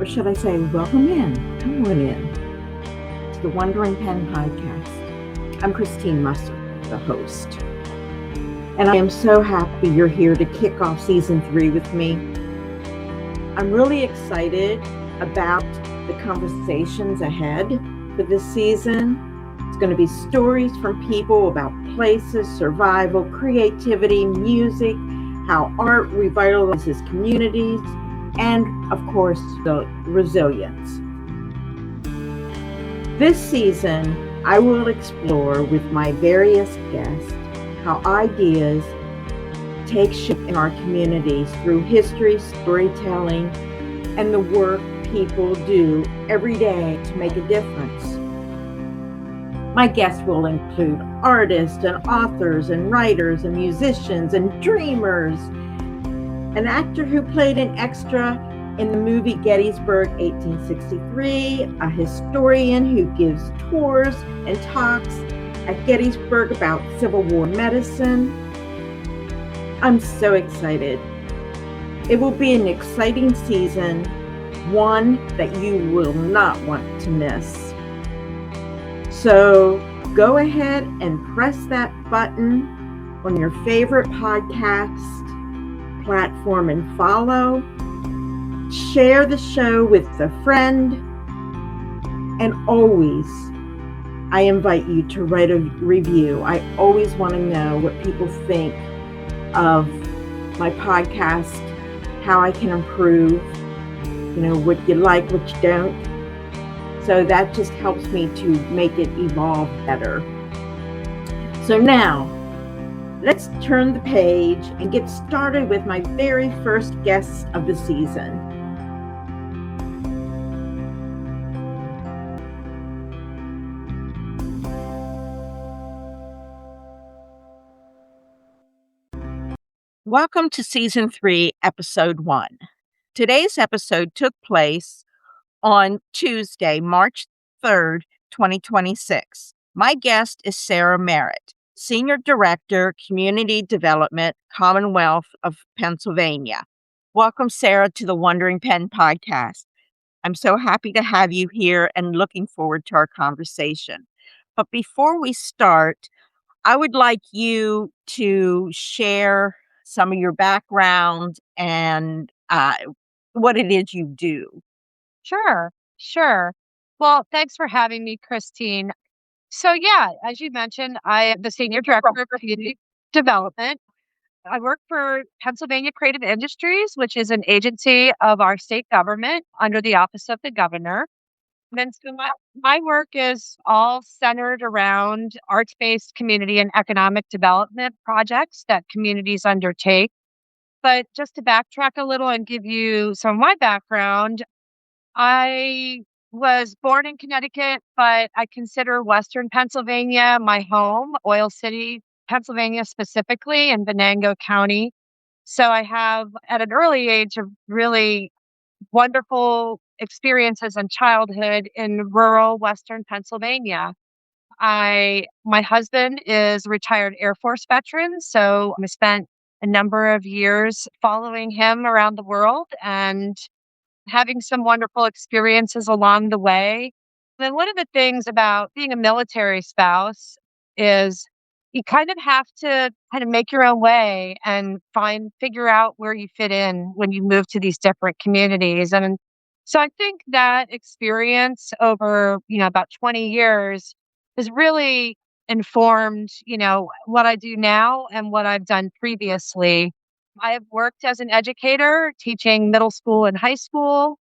or should I say, welcome in, come on in, to the Wandering Pen Podcast. I'm Christine Musser, the host. And I am so happy you're here to kick off season 3 with me. I'm really excited about the conversations ahead for this season. It's going to be stories from people about places, survival, creativity, music, how art revitalizes communities, and of course, the resilience. This season, I will explore with my various guests how ideas take shape in our communities through history, storytelling, and the work people do every day to make a difference. My guests will include artists and authors and writers and musicians and dreamers. An actor who played an extra in the movie Gettysburg 1863, a historian who gives tours and talks at Gettysburg about Civil War medicine. I'm so excited. It will be an exciting season, one that you will not want to miss. So go ahead and press that button on your favorite podcast platform and follow. Share the show with a friend. And always, I invite you to write a review. I always want to know what people think of my podcast, how I can improve, what you like, what you don't. So that just helps me to make it evolve better. So now, let's turn the page and get started with my very first guest of the season. Welcome to Season 3, Episode 1. Today's episode took place on Tuesday, March 3rd, 2026. My guest is Sarah Merritt, Senior Director, Community Development, Commonwealth of Pennsylvania. Welcome, Sarah, to the Wandering Pen Podcast. I'm so happy to have you here and looking forward to our conversation. But before we start, I would like you to share some of your background and what it is you do. Sure. Well, thanks for having me, Christine. So as you mentioned, I am the Senior Director of Community Development. I work for Pennsylvania Creative Industries, which is an agency of our state government under the Office of the Governor. And then so my work is all centered around arts-based community and economic development projects that communities undertake. But just to backtrack a little and give you some of my background, I was born in Connecticut, but I consider Western Pennsylvania my home, Oil City, Pennsylvania specifically, in Venango County. So I have, at an early age, of really wonderful experiences in childhood in rural Western Pennsylvania. My husband is a retired Air Force veteran, so I spent a number of years following him around the world and having some wonderful experiences along the way. And then one of the things about being a military spouse is you kind of have to kind of make your own way and figure out where you fit in when you move to these different communities. And so I think that experience over, about 20 years has really informed, what I do now and what I've done previously. I have worked as an educator, teaching middle school and high school.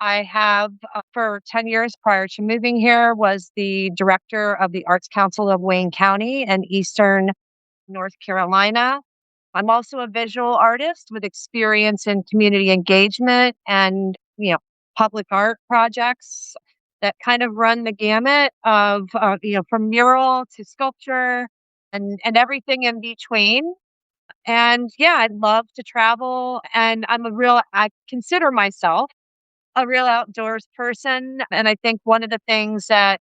I have, for 10 years prior to moving here, was the director of the Arts Council of Wayne County and Eastern North Carolina. I'm also a visual artist with experience in community engagement and, public art projects that kind of run the gamut of, from mural to sculpture and everything in between. And I love to travel, and I consider myself a real outdoors person. And I think one of the things that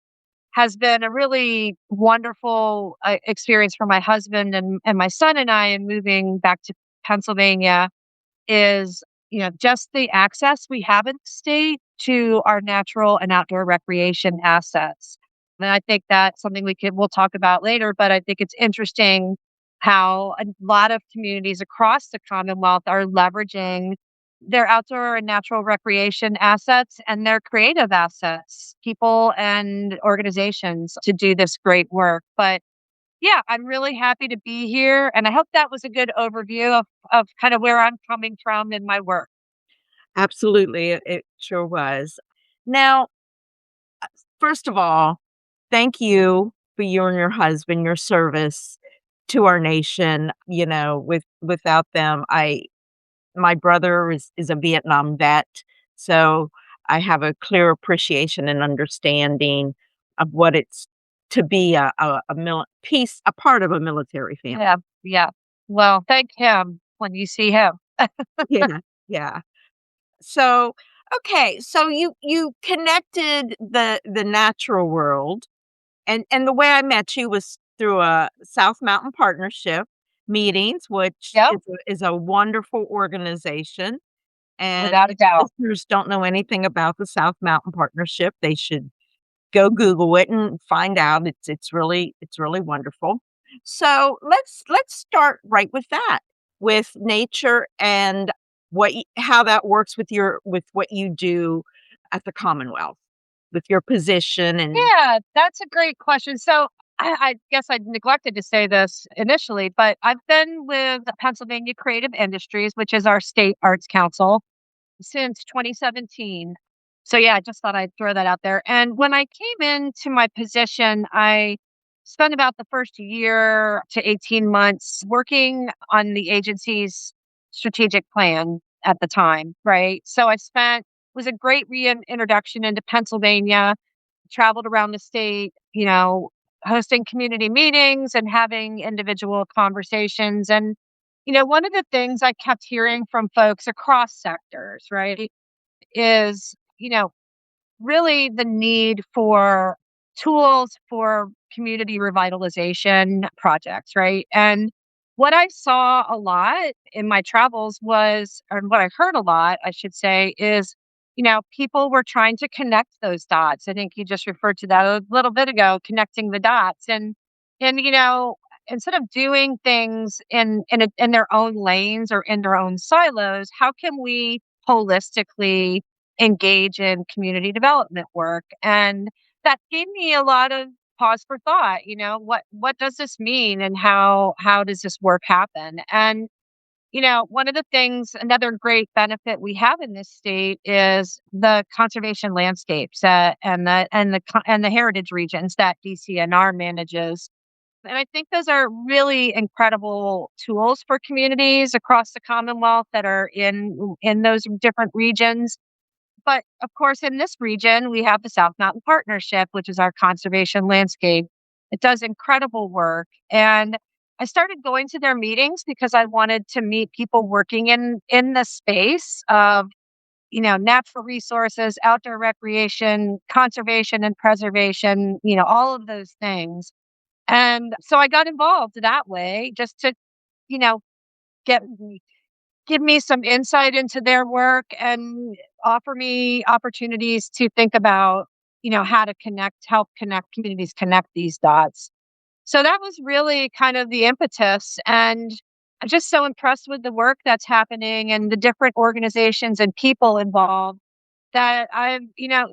has been a really wonderful experience for my husband and my son and I in moving back to Pennsylvania is, just the access we have in the state to our natural and outdoor recreation assets. And I think that's something we'll talk about later, but I think it's interesting how a lot of communities across the Commonwealth are leveraging their outdoor and natural recreation assets and their creative assets, people and organizations to do this great work. But yeah, I'm really happy to be here. And I hope that was a good overview of kind of where I'm coming from in my work. Absolutely, it sure was. Now, first of all, thank you for you and your husband, your service to our nation. Without them, my brother is a Vietnam vet, so I have a clear appreciation and understanding of what it's to be a part of a military family. Yeah. Yeah. Well, thank him when you see him. Yeah, yeah. So, okay, so you connected the natural world, and the way I met you was through a South Mountain Partnership meetings, which Yep. is a wonderful organization. And Without a if doubt. listeners don't know anything about the South Mountain Partnership, they should go Google it and find out. It's really wonderful. So let's start right with that, with nature and how that works with what you do at the Commonwealth, with your position and Yeah, that's a great question. So I guess I neglected to say this initially, but I've been with Pennsylvania Creative Industries, which is our state arts council, since 2017. So yeah, I just thought I'd throw that out there. And when I came into my position, I spent about the first year to 18 months working on the agency's strategic plan at the time, right? So I spent was a great reintroduction into Pennsylvania, traveled around the state, hosting community meetings and having individual conversations. And, one of the things I kept hearing from folks across sectors, right, is, really the need for tools for community revitalization projects, right? And what I saw a lot in my travels was, or what I heard a lot, I should say, is, people were trying to connect those dots. I think you just referred to that a little bit ago, connecting the dots. And instead of doing things in their own lanes or in their own silos, how can we holistically engage in community development work? And that gave me a lot of pause for thought. What does this mean, and how does this work happen? And one of the things, another great benefit we have in this state is the conservation landscapes, and the heritage regions that DCNR manages. And I think those are really incredible tools for communities across the Commonwealth that are in those different regions. But of course, in this region, we have the South Mountain Partnership, which is our conservation landscape. It does incredible work. And I started going to their meetings because I wanted to meet people working in the space of, natural resources, outdoor recreation, conservation and preservation, all of those things. And so I got involved that way just to, you know, get give me some insight into their work and offer me opportunities to think about, how to help connect communities, connect these dots. So that was really kind of the impetus. And I'm just so impressed with the work that's happening and the different organizations and people involved that I've,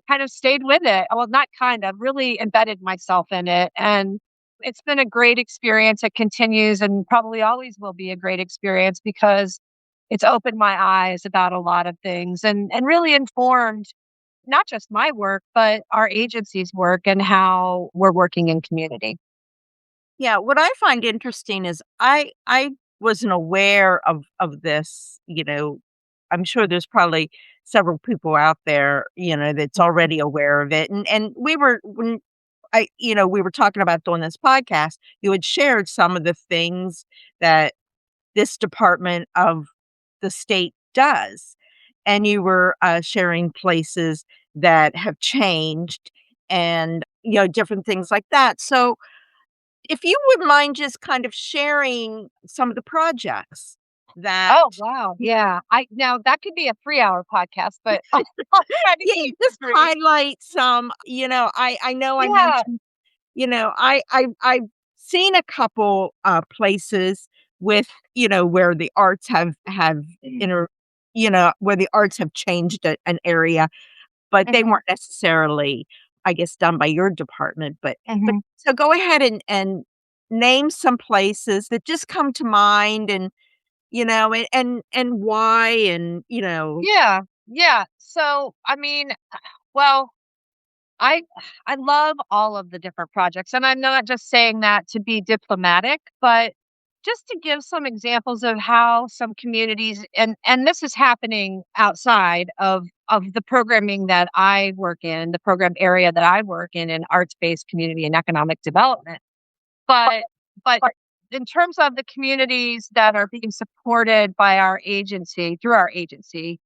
kind of stayed with it. Well, not kind of, really embedded myself in it. And it's been a great experience. It continues and probably always will be a great experience because it's opened my eyes about a lot of things and really informed not just my work, but our agency's work and how we're working in community. yeah, what I find interesting is I wasn't aware of this. I'm sure there's probably several people out there, that's already aware of it. And we were when we were talking about doing this podcast, you had shared some of the things that this department of the state does. And you were sharing places that have changed and, different things like that. So if you would mind just kind of sharing some of the projects. that. Oh, wow. Yeah. Now that could be a 3-hour podcast, but I'll try to Yeah, keep it just brief. highlight some, I know I Yeah. mentioned, I've seen a couple, places with, where the arts have inter where the arts have changed an area, but they Mhm, weren't necessarily, I guess, done by your department, but mhm. so go ahead and name some places that just come to mind and, and why and, Yeah. Yeah. So, I mean, well, I I love all of the different projects, and I'm not just saying that to be diplomatic, but just to give some examples of how some communities, and this is happening outside of the programming that I work in, the program area that I work in arts-based community and economic development. But in terms of the communities that are being supported by our agency, through our agency,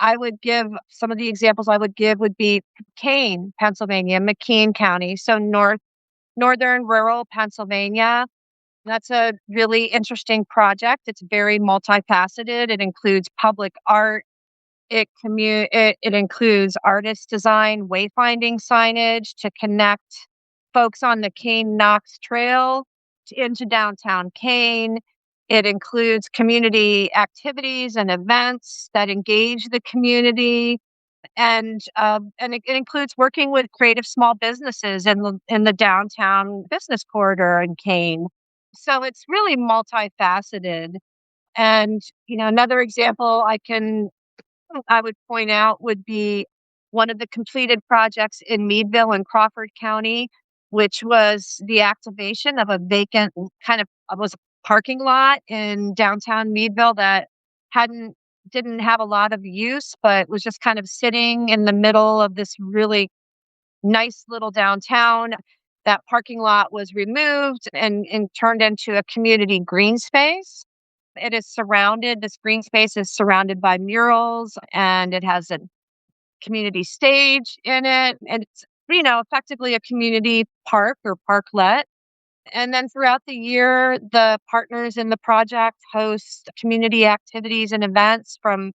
I would give some of the examples I would give would be Kane, Pennsylvania, McKean County, so northern rural Pennsylvania. That's a really interesting project. It's very multifaceted. It includes public art. It includes artist design, wayfinding signage to connect folks on the Kane Knox Trail into downtown Kane. It includes community activities and events that engage the community, and it includes working with creative small businesses in the downtown business corridor in Kane. So it's really multifaceted. And another example I would point out would be one of the completed projects in Meadville and Crawford County, which was the activation of a vacant kind of was a parking lot in downtown Meadville that hadn't didn't have a lot of use, but was just kind of sitting in the middle of this really nice little downtown. That parking lot was removed and turned into a community green space. This green space is surrounded by murals, and it has a community stage in it. And it's, effectively a community park or parklet. And then throughout the year, the partners in the project host community activities and events from,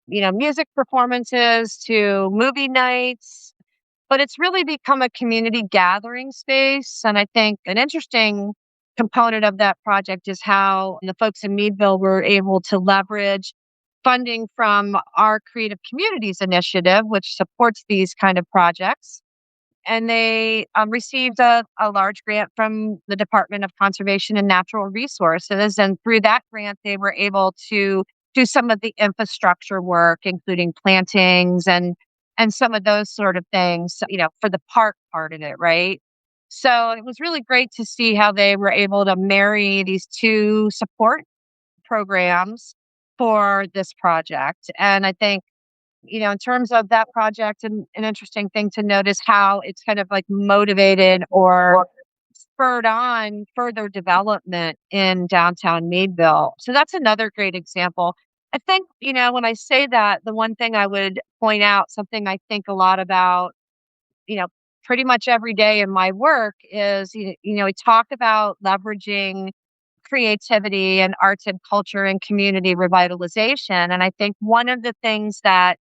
music performances to movie nights. But it's really become a community gathering space. And I think an interesting component of that project is how the folks in Meadville were able to leverage funding from our Creative Communities initiative, which supports these kind of projects. And they received a large grant from the Department of Conservation and Natural Resources. And through that grant, they were able to do some of the infrastructure work, including plantings and some of those sort of things, for the park part of it, right? So it was really great to see how they were able to marry these two support programs for this project. And I think, in terms of that project, and an interesting thing to notice how it's kind of like motivated or spurred on further development in downtown Meadville. So that's another great example. I think, when I say that, the one thing I would point out, something I think a lot about, you know, pretty much every day in my work is, we talk about leveraging creativity and arts and culture and community revitalization. And I think one of the things that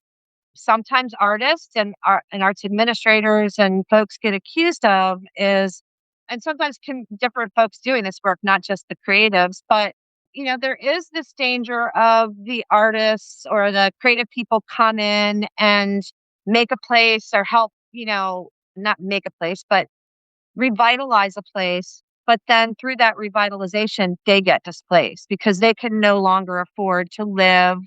sometimes artists and arts administrators and folks get accused of is, and sometimes different folks doing this work, not just the creatives, but there is this danger of the artists or the creative people come in and make a place or help, not make a place, but revitalize a place. But then through that revitalization, they get displaced because they can no longer afford to live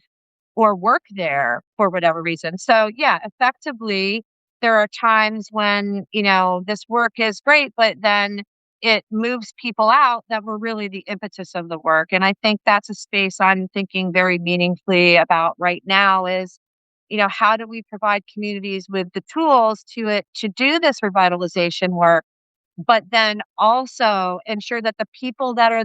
or work there for whatever reason. So yeah, effectively, there are times when, this work is great, but then it moves people out that were really the impetus of the work. And I think that's a space I'm thinking very meaningfully about right now is, how do we provide communities with the tools to do this revitalization work, but then also ensure that the people that are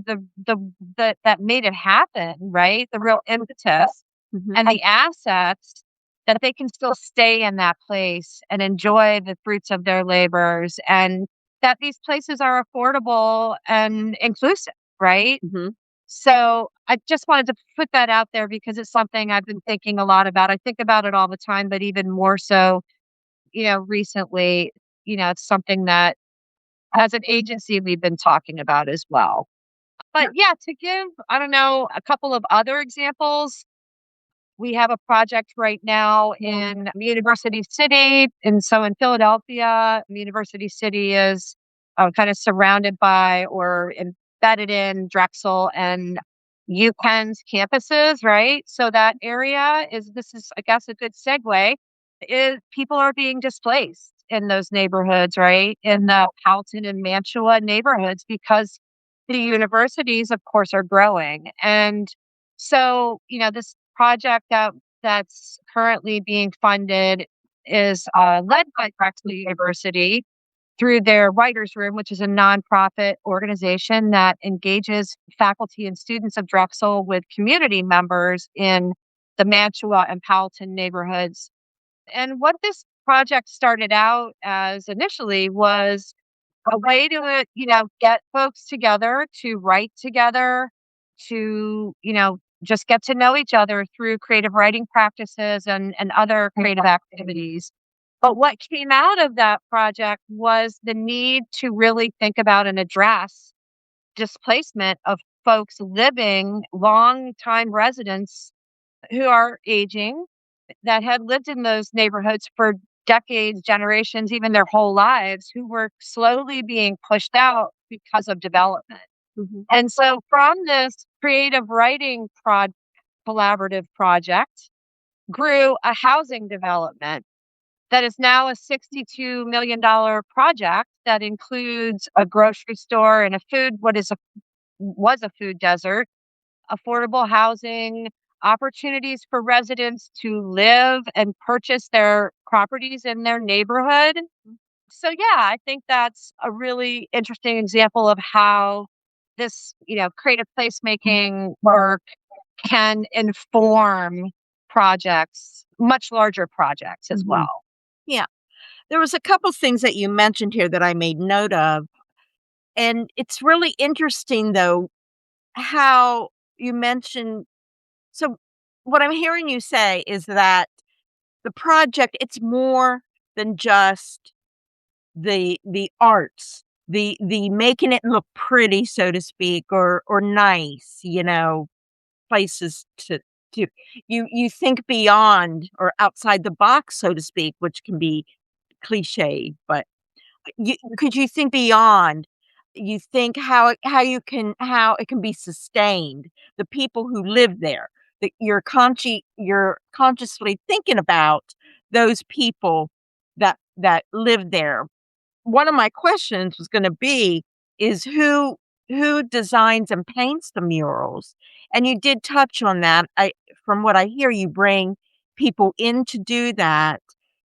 that made it happen, right? The real impetus Mhm. and the assets, that they can still stay in that place and enjoy the fruits of their labors, and that these places are affordable and inclusive, right? Mhm. So I just wanted to put that out there because it's something I've been thinking a lot about. I think about it all the time, but even more so, recently, it's something that as an agency we've been talking about as well. But yeah, to give, I don't know, a couple of other examples, we have a project right now in University City. And so in Philadelphia, University City is kind of surrounded by or embedded in Drexel and UPenn's campuses, right? So that area this is, I guess, a good segue, is people are being displaced in those neighborhoods, right? In the Powelton and Mantua neighborhoods because the universities, of course, are growing. And so, this project that's currently being funded is led by Drexel University through their Writers Room, which is a nonprofit organization that engages faculty and students of Drexel with community members in the Mantua and Powelton neighborhoods. And what this project started out as initially was a way to, get folks together to write together, to, just get to know each other through creative writing practices and other creative activities. But what came out of that project was the need to really think about and address displacement of folks living, long-time residents who are aging, that had lived in those neighborhoods for decades, generations, even their whole lives, who were slowly being pushed out because of development. And so from this creative writing collaborative project grew a housing development that is now a $62 million project that includes a grocery store and was a food desert, affordable housing, opportunities for residents to live and purchase their properties in their neighborhood. So yeah, I think that's a really interesting example of how this, creative placemaking work can inform projects, much larger projects as well. Yeah. There was a couple things that you mentioned here that I made note of. And it's really interesting, though, how you mentioned. So, what I'm hearing you say is that the project, it's more than just the arts, the making it look pretty, so to speak, or nice, places to you think beyond or outside the box, so to speak, which can be cliched, but could you think beyond? You think how it can be sustained, the people who live there, that you're consciously thinking about those people that live there. One of my questions was gonna be, is who designs and paints the murals? And you did touch on that. From what I hear, you bring people in to do that,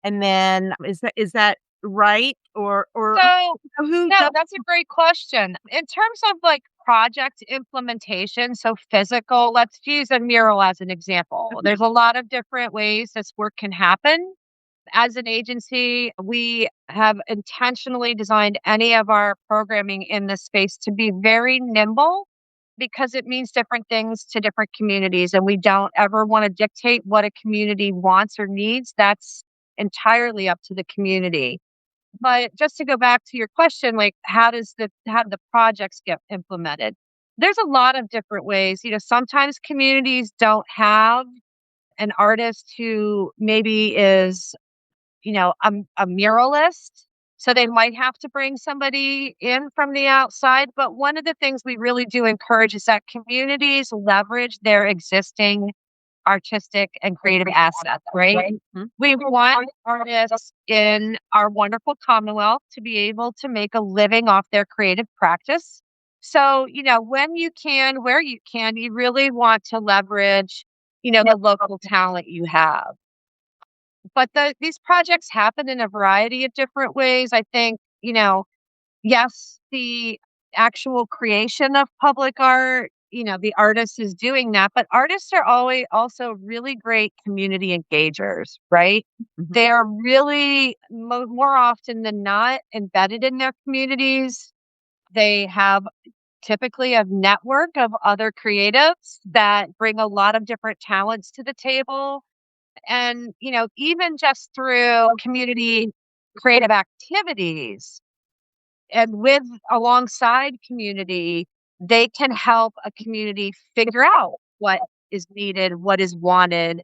and then is that right? Or So, who no, does. that's a great question. In terms of like project implementation, so physical, let's use a mural as an example. There's a lot of different ways this work can happen. As an agency, we have intentionally designed any of our programming in this space to be very nimble because it means different things to different communities. And we don't ever want to dictate what a community wants or needs. That's entirely up to the community. But just to go back to your question, like how do the projects get implemented? There's a lot of different ways. Sometimes communities don't have an artist who maybe is, a muralist. So they might have to bring somebody in from the outside. But one of the things we really do encourage is that communities leverage their existing artistic and creative assets, right? We want artists in our wonderful Commonwealth to be able to make a living off their creative practice. So, when you can, where you can, you really want to leverage, the local talent you have. But these projects happen in a variety of different ways. I think, yes, the actual creation of public art, the artist is doing that, but artists are always also really great community engagers, right? They are really more often than not embedded in their communities. They have typically a network of other creatives that bring a lot of different talents to the table. And, even just through community creative activities and with alongside community, they can help a community figure out what is needed, what is wanted.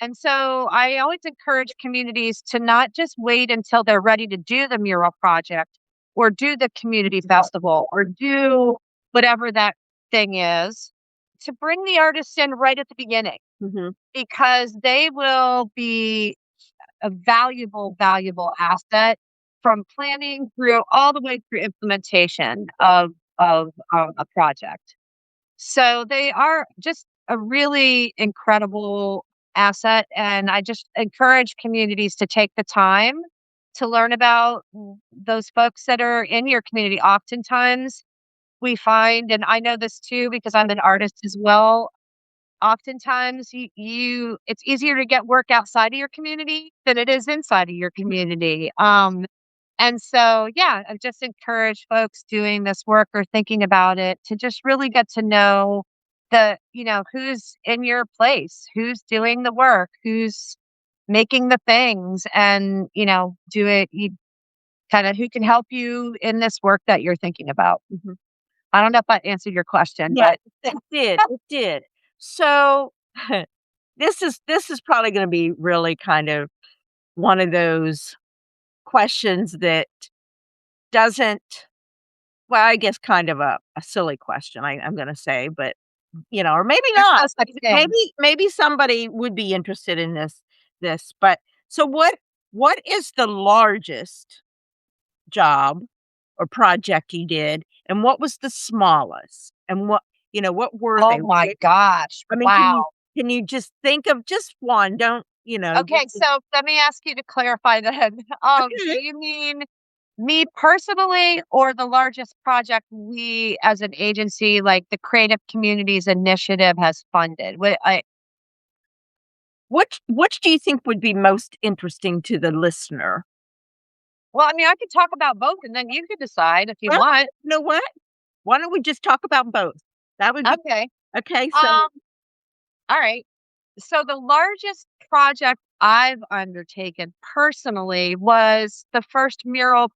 And so I always encourage communities to not just wait until they're ready to do the mural project or do the community festival or do whatever that thing is, to bring the artists in right at the beginning, Mm-hmm. because they will be a valuable, valuable asset from planning through all the way through implementation of a project. So they are just a really incredible asset. And I just encourage communities to take the time to learn about those folks that are in your community. Oftentimes we find, and I know this too, because I'm an artist as well, oftentimes it's easier to get work outside of your community than it is inside of your community. And so, yeah, I just encourage folks doing this work or thinking about it to just really get to know who's in your place, who's doing the work, who's making the things, and, do it, you kind of who can help you in this work that you're thinking about. Mm-hmm. I don't know if that answered your question, Yeah, but it did. It did. So this is probably going to be really kind of one of those questions that doesn't, well, I guess kind of a silly question, I'm going to say, but or maybe there's no not. such thing. Maybe somebody would be interested in this. But so what is the largest job or project you did, and what was the smallest? And what were Oh they? my gosh. I mean, Wow. can you just think of just one? Don't, Okay, so let me ask you to clarify that. Do okay. you mean me personally or the largest project we as an agency, like the Creative Communities Initiative, has funded? Which do you think would be most interesting to the listener? Well, I mean, I could talk about both and then you could decide if you Well, want. you know what? Why don't we just talk about both? That would be Okay. okay. So Um, all right. So the largest project I've undertaken personally was the first mural.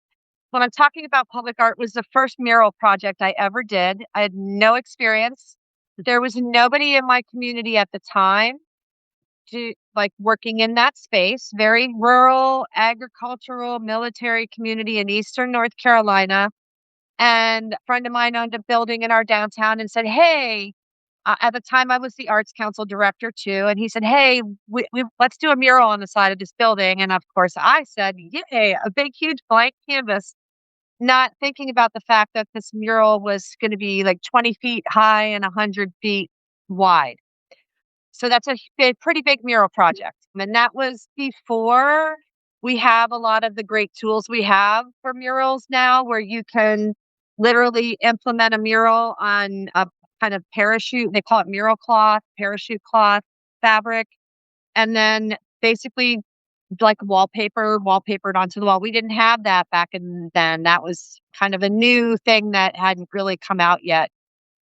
When I'm talking about public art, was the first mural project I ever did. I had no experience. There was nobody in my community at the time working in that space. Very rural, agricultural, military community in Eastern North Carolina. And a friend of mine owned a building in our downtown and said, "Hey," at the time I was the arts council director too. And he said, "Hey, let's do a mural on the side of this building." And of course I said, "Yay, a big, huge blank canvas," not thinking about the fact that this mural was going to be like 20 feet high and 100 feet wide. So that's pretty big mural project. And that was before we have a lot of the great tools we have for murals now, where you can literally implement a mural on a kind of parachute. They call it mural cloth, parachute cloth fabric. And then basically like wallpapered onto the wall. We didn't have that back in then. That was kind of a new thing that hadn't really come out yet.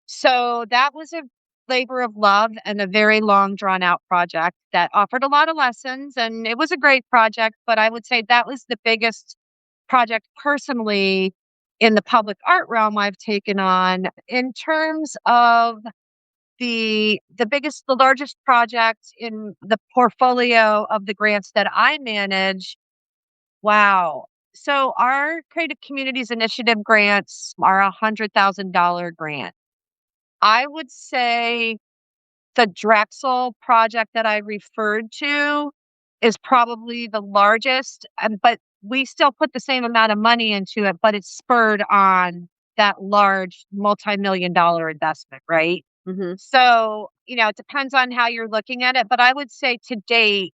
So that was a labor of love and a very long drawn out project that offered a lot of lessons, and it was a great project, but I would say that was the biggest project personally in the public art realm I've taken on. In terms of the largest project in the portfolio of the grants that I manage. Wow. So our Creative Communities Initiative grants are $100,000 grant. I would say the Drexel project that I referred to is probably the largest, but we still put the same amount of money into it, but it's spurred on that large multi-million dollar investment, right? mhm, So, it depends on how you're looking at it, but I would say to date,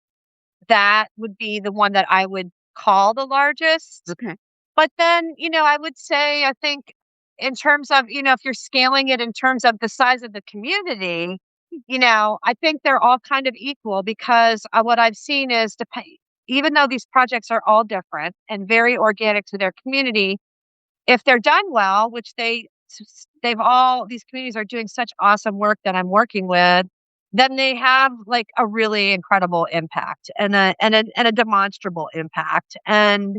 that would be the one that I would call the largest. okay. But then, I would say, I think in terms of, if you're scaling it in terms of the size of the community, I think they're all kind of equal because what I've seen is even though these projects are all different and very organic to their community, if they're done well, which they these communities are doing such awesome work that I'm working with, then they have like a really incredible impact and a demonstrable impact. And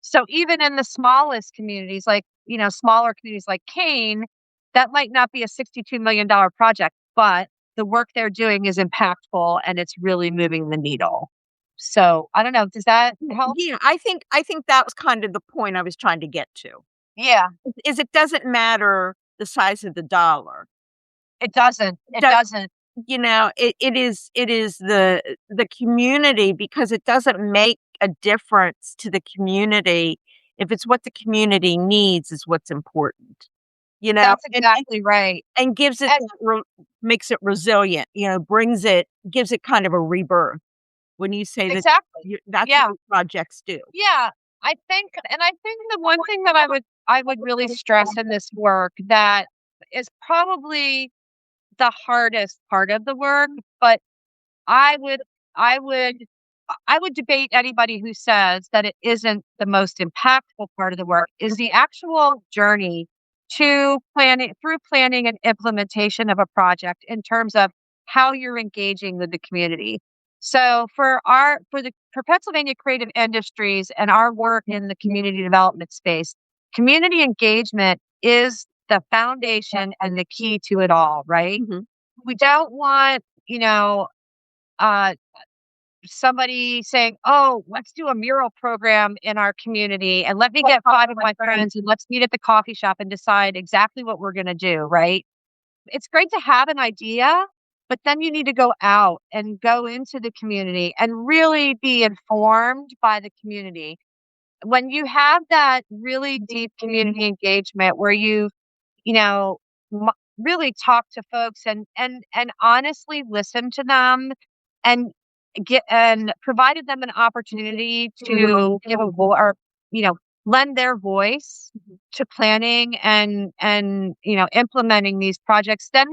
so even in the smallest communities, like, smaller communities like Kane, that might not be a $62 million project, but the work they're doing is impactful and it's really moving the needle. So I don't know, does that help? Yeah, I think that was kind of the point I was trying to get to, Yeah, is it doesn't matter the size of the dollar. it doesn't. It Does doesn't. it is the community, because it doesn't make a difference to the community if it's what the community needs is what's important, That's and exactly right. gives it And that makes it resilient, gives it kind of a rebirth when you say that exactly. that's what Yeah. your projects do. Yeah. I think the one thing that I would really stress in this work that is probably the hardest part of the work, but I would I would I would debate anybody who says that it isn't the most impactful part of the work is the actual journey to planning and implementation of a project in terms of how you're engaging with the community. So for Pennsylvania Creative Industries and our work in the community development space, community engagement is the foundation and the key to it all, right? Mhm. We don't want, uh, somebody saying, "Oh, let's do a mural program in our community and let me get 5 of my friends and let's meet at the coffee shop and decide exactly what we're gonna do," right? It's great to have an idea, but then you need to go out and go into the community and really be informed by the community. When you have that really deep community engagement where you know, m really talk to folks and honestly listen to them and provided them an opportunity to give a vo or, you know, lend their voice Mhm. to planning and implementing these projects, then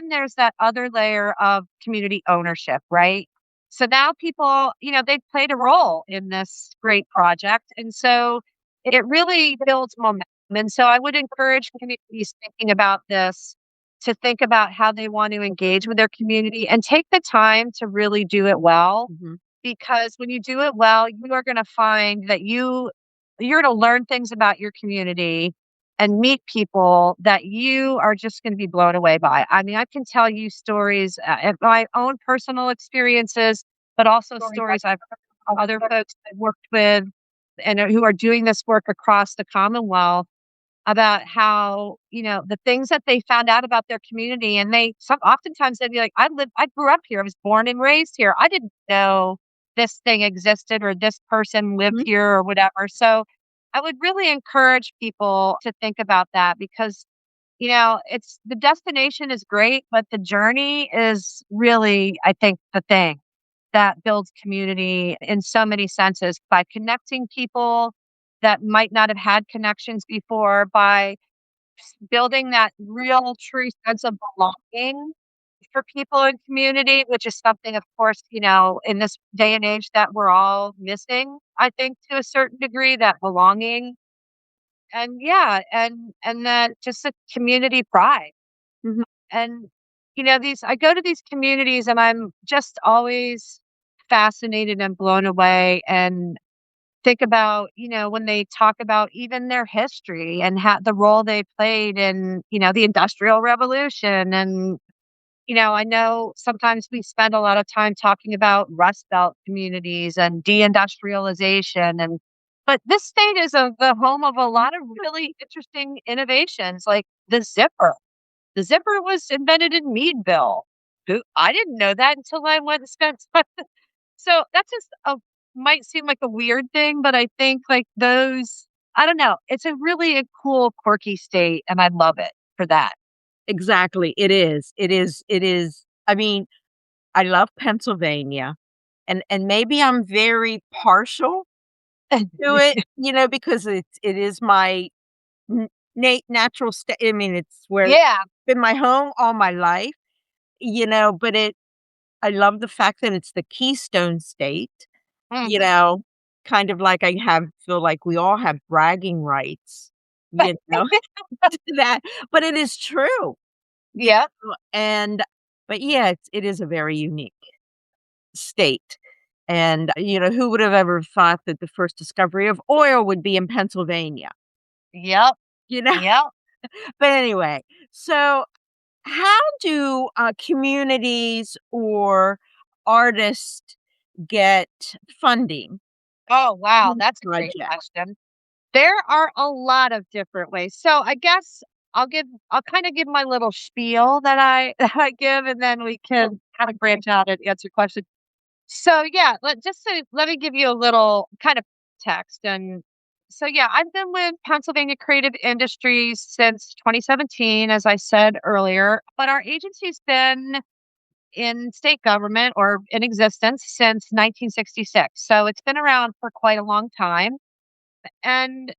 there's that other layer of community ownership, right? So now people, they've played a role in this great project, and so it really builds momentum. And so I would encourage communities thinking about this to think about how they want to engage with their community and take the time to really do it well. Mhm. Because when you do it well, you are going to find that you're going to learn things about your community and meet people that you are just going to be blown away by. I mean, I can tell you stories of my own personal experiences, but also stories I've heard from other folks I've worked with and who are doing this work across the Commonwealth about how, the things that they found out about their community. And oftentimes they'd be like, I grew up here. I was born and raised here. I didn't know this thing existed or this person lived Mhm. here or whatever. So I would really encourage people to think about that because, it's the destination is great, but the journey is really, I think, the thing that builds community in so many senses by connecting people that might not have had connections before, by building that real true sense of belonging for people in community, which is something, of course, in this day and age that we're all missing, I think, to a certain degree, that belonging. And yeah, and then just a community pride. Mhm. And these I go to these communities and I'm just always fascinated and blown away and think about, when they talk about even their history and the role they played in, the Industrial Revolution. And, I know sometimes we spend a lot of time talking about Rust Belt communities and deindustrialization. But this state is the home of a lot of really interesting innovations like the zipper. The zipper was invented in Meadville. I didn't know that until I went and spent time. So that's just might seem like a weird thing, but I think like those, I don't know. It's a really a cool, quirky state, and I love it for that. Exactly, it is. It is. I mean, I love Pennsylvania, and maybe I'm very partial to it, because it is my n natural state. I mean, it's where it's Yeah. been my home all my life, but I love the fact that it's the Keystone State, you Mhm. know, kind of like I feel like we all have bragging rights, you know, that, but it is true. Yeah. And, but yeah, it is a very unique state. And, who would have ever thought that the first discovery of oil would be in Pennsylvania, Yep. you know? Yep. But anyway, so how do communities or artists get funding Oh, for wow. the That's a great project? question. There are a lot of different ways. So I guess I'll kind of give my little spiel that I that I give, and then we can kind of branch out and answer questions. So yeah, let me give you a little kind of text. And so yeah, I've been with Pennsylvania Creative Industries since 2017, as I said earlier, but our agency's been in state government or in existence since 1966. So it's been around for quite a long time. And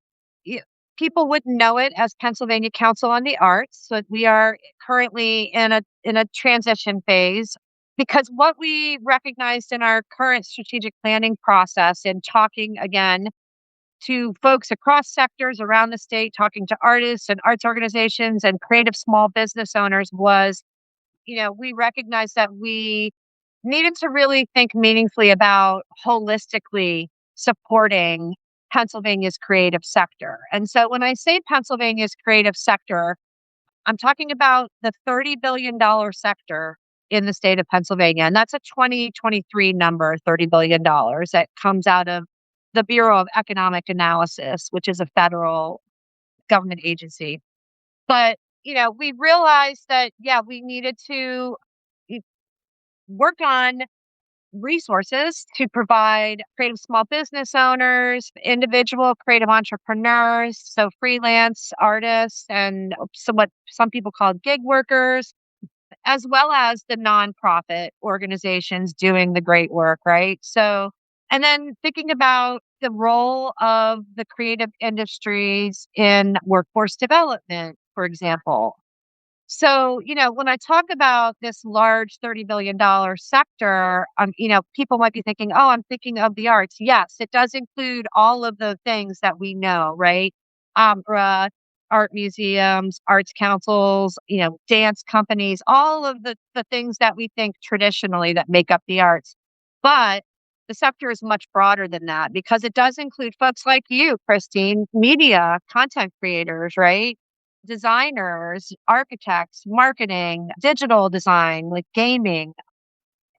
y- people would know it as Pennsylvania Council on the Arts. So we are currently in a transition phase because what we recognized in our current strategic planning process in talking again to folks across sectors around the state, talking to artists and arts organizations and creative small business owners was, we recognized that we needed to really think meaningfully about holistically supporting Pennsylvania's creative sector. And so when I say Pennsylvania's creative sector, I'm talking about the $30 billion sector in the state of Pennsylvania. And that's a 2023 number, $30 billion that comes out of the Bureau of Economic Analysis, which is a federal government agency. But, we realized that, yeah, we needed to y- work on resources to provide creative small business owners, individual creative entrepreneurs, so freelance artists and what some people call gig workers, as well as the nonprofit organizations doing the great work, right? So, and then thinking about the role of the creative industries in workforce development, for example. So, when I talk about this large $30 billion sector, people might be thinking, oh, I'm thinking of the arts. Yes, it does include all of the things that we know, right? Opera, art museums, arts councils, dance companies, all of the things that we think traditionally that make up the arts. But the sector is much broader than that because it does include folks like you, Christine, media, content creators, right? Designers, architects, marketing, digital design, like gaming.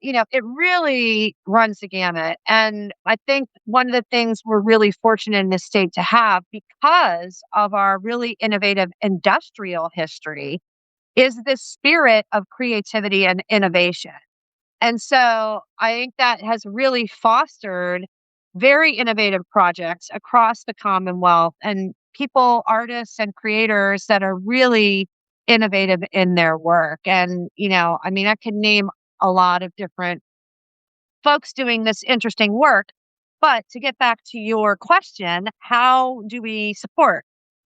It really runs the gamut. And I think one of the things we're really fortunate in this state to have because of our really innovative industrial history is this spirit of creativity and innovation. And so I think that has really fostered very innovative projects across the Commonwealth and people, artists, and creators that are really innovative in their work. And, I can name a lot of different folks doing this interesting work. But to get back to your question, how do we support?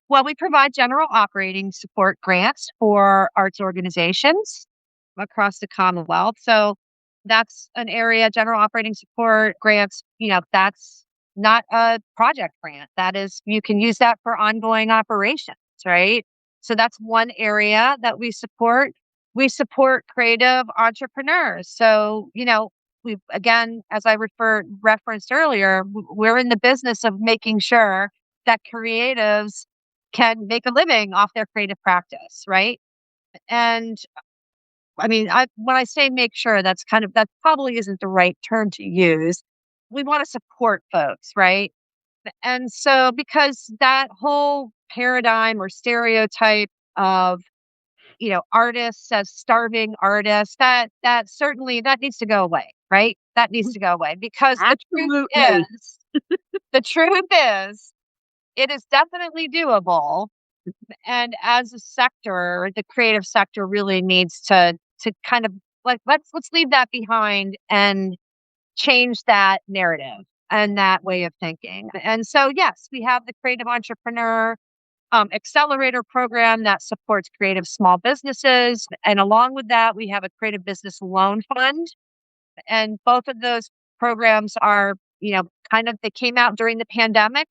Well, we provide general operating support grants for arts organizations across the Commonwealth. So that's an area, general operating support grants, that's not a project grant. That is, you can use that for ongoing operations, right? So that's one area that we support. We support creative entrepreneurs. So, we again, as I referenced earlier, we're in the business of making sure that creatives can make a living off their creative practice, right? And when I say make sure, that probably isn't the right term to use. We want to support folks, right? And so, because that whole paradigm or stereotype of, artists as starving artists, that certainly that needs to go away, right? That needs to go away because Absolutely. the truth is, it is definitely doable. And as a sector, the creative sector really needs to kind of like let's leave that behind and change that narrative and that way of thinking. And so yes, we have the Creative Entrepreneur Accelerator program that supports creative small businesses. And along with that, we have a Creative Business Loan Fund. And both of those programs are, kind of they came out during the pandemic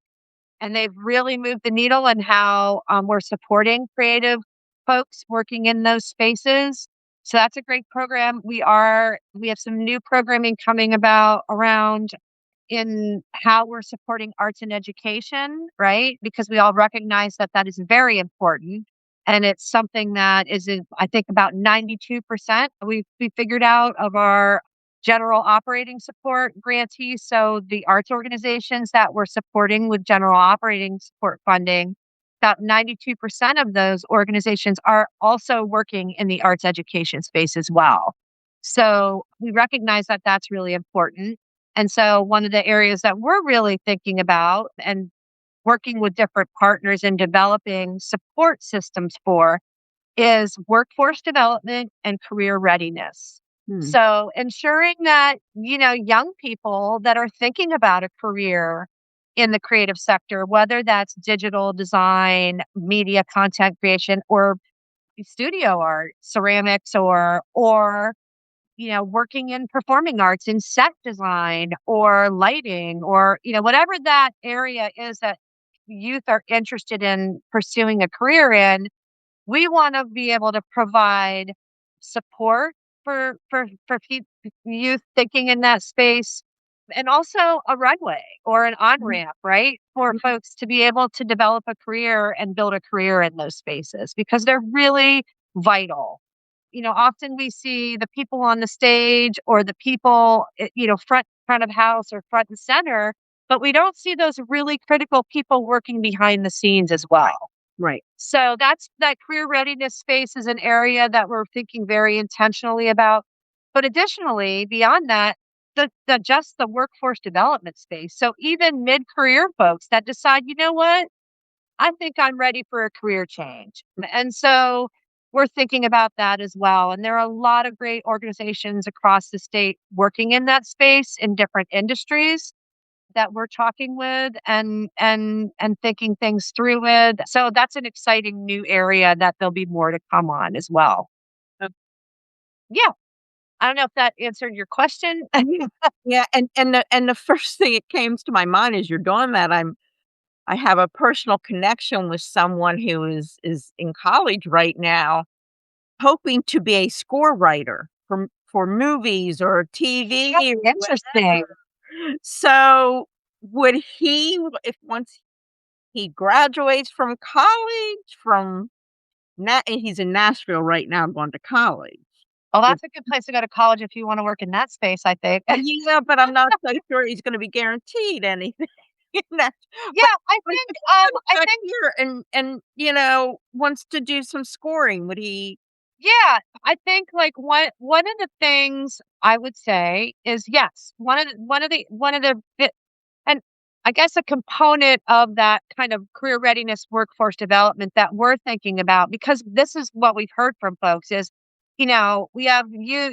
and they've really moved the needle in how we're supporting creative folks working in those spaces. So that's a great program. We have some new programming coming about around in how we're supporting arts and education, right? Because we all recognize that that is very important. And it's something that is, I think, about 92% we figured out of our general operating support grantees. So the arts organizations that we're supporting with general operating support funding, about 92% of those organizations are also working in the arts education space as well. So we recognize that that's really important. And so one of the areas that we're really thinking about and working with different partners and developing support systems for is workforce development and career readiness. Hmm. So ensuring that, young people that are thinking about a career in the creative sector, whether that's digital design, media content creation, or studio art, ceramics, or working in performing arts in set design or lighting or, whatever that area is that youth are interested in pursuing a career in, we want to be able to provide support for youth thinking in that space and also a runway or an on-ramp, right? For folks to be able to develop a career and build a career in those spaces because they're really vital. Often we see the people on the stage or the people, front of house or front and center, but we don't see those really critical people working behind the scenes as well. Right. So that career readiness space is an area that we're thinking very intentionally about. But additionally, beyond that, the workforce development space. So even mid-career folks that decide, you know what, I think I'm ready for a career change. And so we're thinking about that as well. And there are a lot of great organizations across the state working in that space in different industries that we're talking with and thinking things through with. So that's an exciting new area that there'll be more to come on as well. Yeah. I don't know if that answered your question. Yeah, and the first thing that came to my mind as you're doing that, I have a personal connection with someone who is in college right now, hoping to be a score writer for movies or That's TV or interesting. whatever. So, would he if once he graduates from college from he's in Nashville right now going to college. Well, Would that's a good place to go to college if you want to work in that space, I think. Yeah, but I'm not so sure he's gonna be guaranteed anything in that. Yeah, But I but think if he comes I back think here and, wants to do some scoring, would he yeah, I think like one of the things I would say is yes, one of the and I guess a component of that kind of career readiness workforce development that we're thinking about, because this is what we've heard from folks is, we have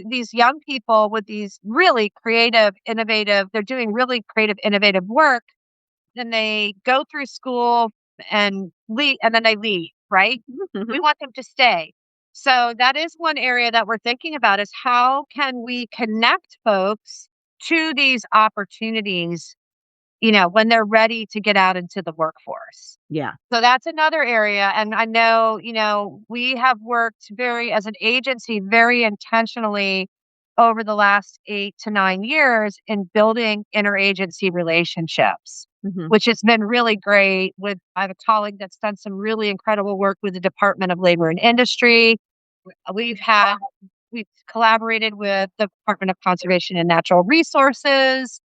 these young people with these really creative, innovative, they're doing really creative, innovative work. Then they go through school and leave, and then they leave, right? We Mhm. want them to stay. So that is one area that we're thinking about is how can we connect folks to these opportunities, when they're ready to get out into the workforce. Yeah. So that's another area. And I know, we have worked as an agency, very intentionally over the last 8 to 9 years in building interagency relationships, Mhm. which has been really great. I have a colleague that's done some really incredible work with the Department of Labor and Industry. We've had, we've collaborated with the Department of Conservation and Natural Resources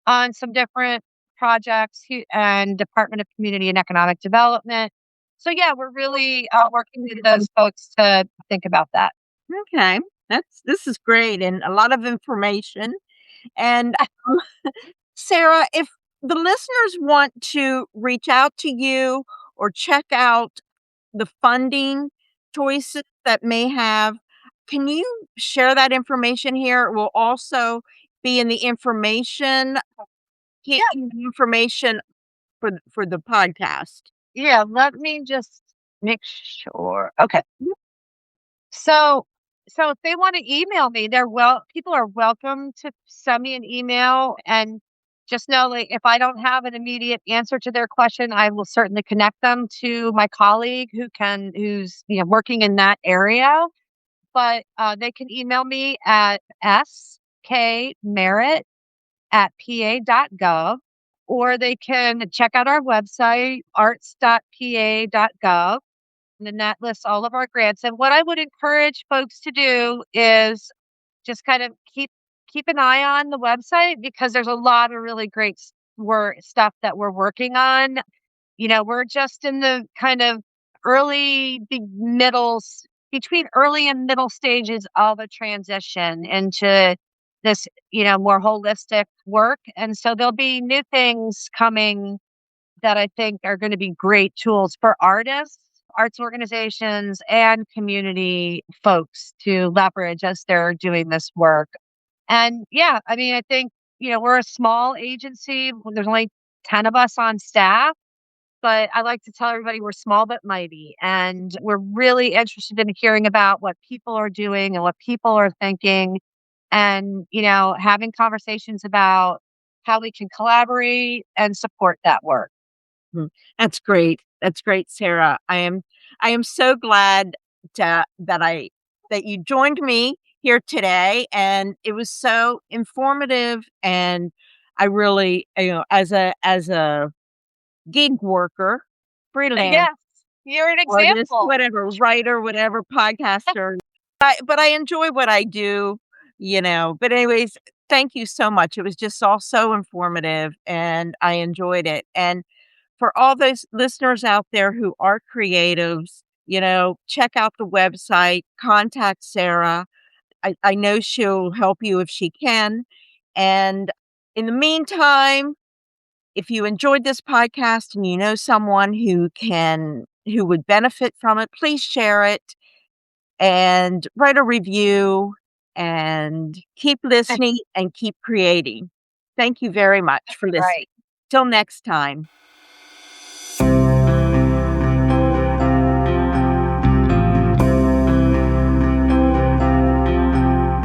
on some different projects and Department of Community and Economic Development. So yeah, we're really working with those folks to think about that. Okay. This is great and a lot of information. And, Sarah, if the listeners want to reach out to you or check out the funding choices that may have, can you share that information here? It will also be in the information Yeah, information for the podcast. yeah. Let me just make sure. Okay. So, so if they want to email me, people are welcome to send me an email and just know, like, if I don't have an immediate answer to their question, I will certainly connect them to my colleague who's working in that area. But they can email me at skmerritt@pa.gov, or they can check out our website, arts.pa.gov, and then that lists all of our grants. And what I would encourage folks to do is just kind of keep an eye on the website, because there's a lot of really great stuff that we're working on. We're just in the kind of between early and middle stages of a transition into this, more holistic work. And so there'll be new things coming that I think are going to be great tools for artists, arts organizations, and community folks to leverage as they're doing this work. And yeah, I mean, I think, we're a small agency. There's only 10 of us on staff, but I like to tell everybody we're small but mighty. And we're really interested in hearing about what people are doing and what people are thinking, and, having conversations about how we can collaborate and support that work. That's great. That's great, Sarah. I am so glad that you joined me here today, and it was so informative. And I really, as a gig worker, freelance Yes, you're an artist, example. whatever, writer, whatever, podcaster, but I enjoy what I do. But anyways, thank you so much. It was just all so informative, and I enjoyed it. And for all those listeners out there who are creatives, check out the website, contact Sarah. I know she'll help you if she can. And in the meantime, if you enjoyed this podcast and you know someone who would benefit from it, please share it and write a review, and keep listening and keep creating. Thank you very much for listening. Right. Till next time.